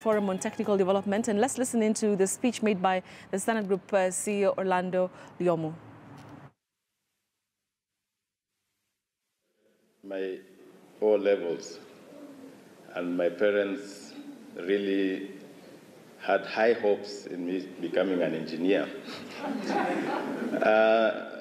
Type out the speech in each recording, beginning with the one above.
Forum on Technical Development, and let's listen into the speech made by the Standard Group CEO Orlando Lyomu. My O levels, and my parents really had high hopes in me becoming an engineer.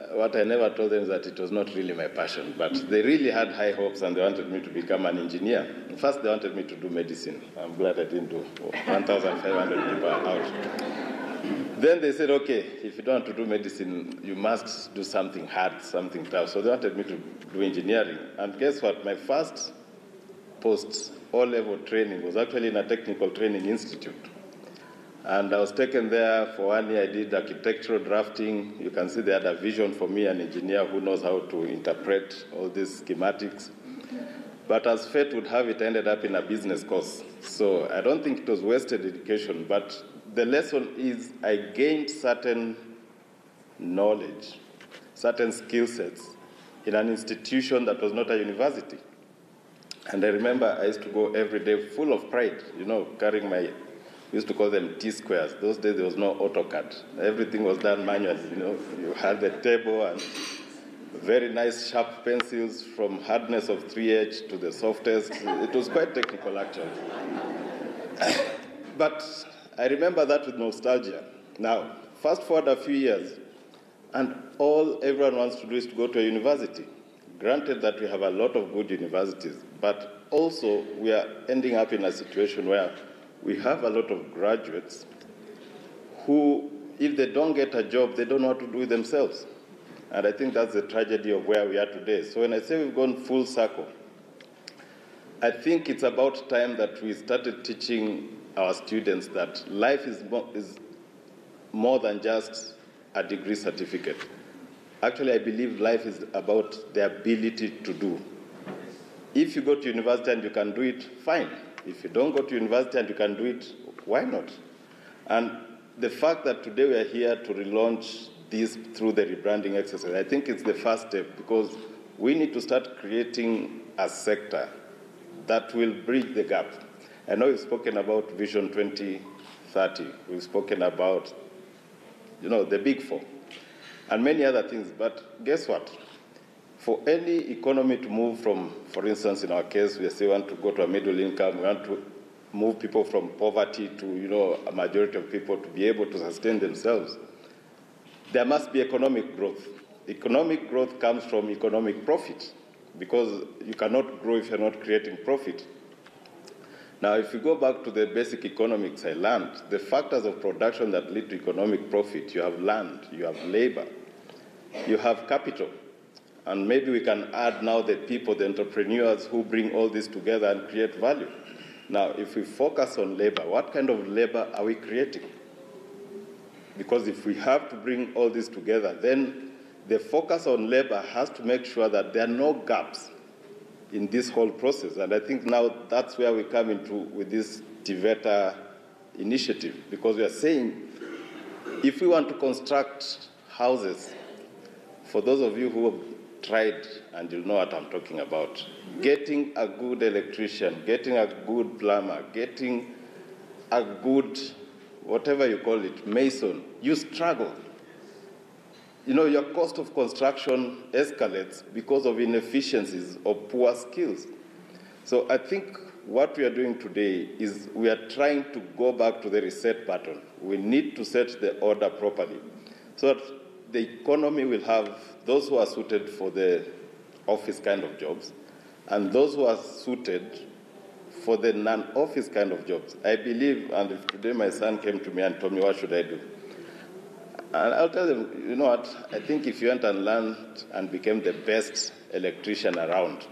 What I never told them is that it was not really my passion, but they really had high hopes and they wanted me to become an engineer. First, they wanted me to do medicine. I'm glad I didn't do. 1,500 people are out. Then they said, okay, if you don't want to do medicine, you must do something hard, something tough. So they wanted me to do engineering. And guess what? My first post-O-level training was actually in a technical training institute. And I was taken there for 1 year. I did architectural drafting. You can see they had a vision for me, an engineer who knows how to interpret all these schematics. But as fate would have it, I ended up in a business course. So I don't think it was wasted education, but the lesson is I gained certain knowledge, certain skill sets in an institution that was not a university. And I remember I used to go every day full of pride, carrying my, we used to call them T-squares. Those days there was no AutoCAD. Everything was done manually, You had the table and very nice sharp pencils from hardness of 3H to the softest. It was quite technical, actually. But I remember that with nostalgia. Now, fast forward a few years, and all everyone wants to do is to go to a university. Granted that we have a lot of good universities, but also we are ending up in a situation where we have a lot of graduates who, if they don't get a job, they don't know what to do with themselves. And I think that's the tragedy of where we are today. So when I say we've gone full circle, I think it's about time that we started teaching our students that life is more than just a degree certificate. Actually, I believe life is about the ability to do. If you go to university and you can do it, fine. If you don't go to university and you can do it, why not? And the fact that today we are here to relaunch this through the rebranding exercise, I think it's the first step, because we need to start creating a sector that will bridge the gap. I know we've spoken about Vision 2030. We've spoken about, the Big Four and many other things. But guess what? For any economy to move from, for instance, in our case, we say we want to go to a middle income, we want to move people from poverty to, a majority of people to be able to sustain themselves, there must be economic growth. Economic growth comes from economic profit, because you cannot grow if you're not creating profit. Now, if you go back to the basic economics I learned, the factors of production that lead to economic profit, you have land, you have labor, you have capital. And maybe we can add now the people, the entrepreneurs who bring all this together and create value. Now, if we focus on labor, what kind of labor are we creating? Because if we have to bring all this together, then the focus on labor has to make sure that there are no gaps in this whole process. And I think now that's where we come into with this TVETA initiative, because we are saying if we want to construct houses, for those of you who have tried, and you'll know what I'm talking about, getting a good electrician, getting a good plumber, getting a good, whatever you call it, mason, you struggle. Your cost of construction escalates because of inefficiencies or poor skills. So I think what we are doing today is we are trying to go back to the reset button. We need to set the order properly so that the economy will have those who are suited for the office kind of jobs and those who are suited for the non-office kind of jobs. I believe, and if today my son came to me and told me, what should I do? And I'll tell them, you know what, I think if you went and learned and became the best electrician around,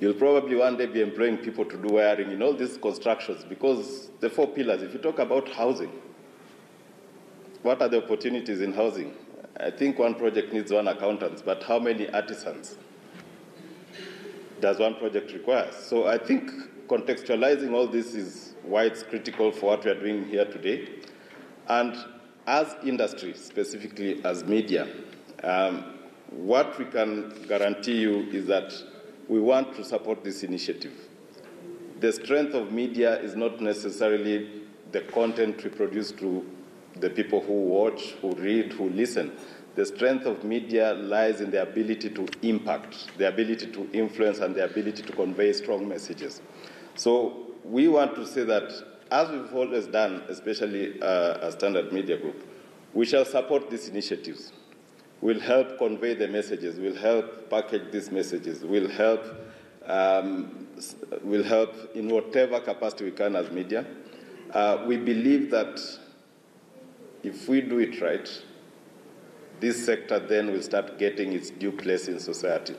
you'll probably one day be employing people to do wiring in all these constructions, because the 4 pillars, if you talk about housing, what are the opportunities in housing? I think one project needs 1 accountant, but how many artisans does one project require? So I think contextualizing all this is why it's critical for what we are doing here today. And as industry, specifically as media, what we can guarantee you is that we want to support this initiative. the strength of media is not necessarily the content we produce to the people who watch, who read, who listen. The strength of media lies in the ability to impact, the ability to influence, and the ability to convey strong messages. So we want to say that, as we've always done, especially as Standard Media Group, we shall support these initiatives. We'll help convey the messages. We'll help package these messages. We'll help in whatever capacity we can as media. We believe that if we do it right, this sector then will start getting its due place in society.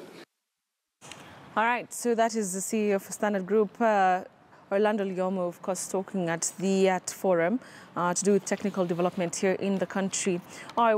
All right, so that is the CEO of Standard Group, Orlando Lyomu, of course, talking at the forum to do with technical development here in the country. All right.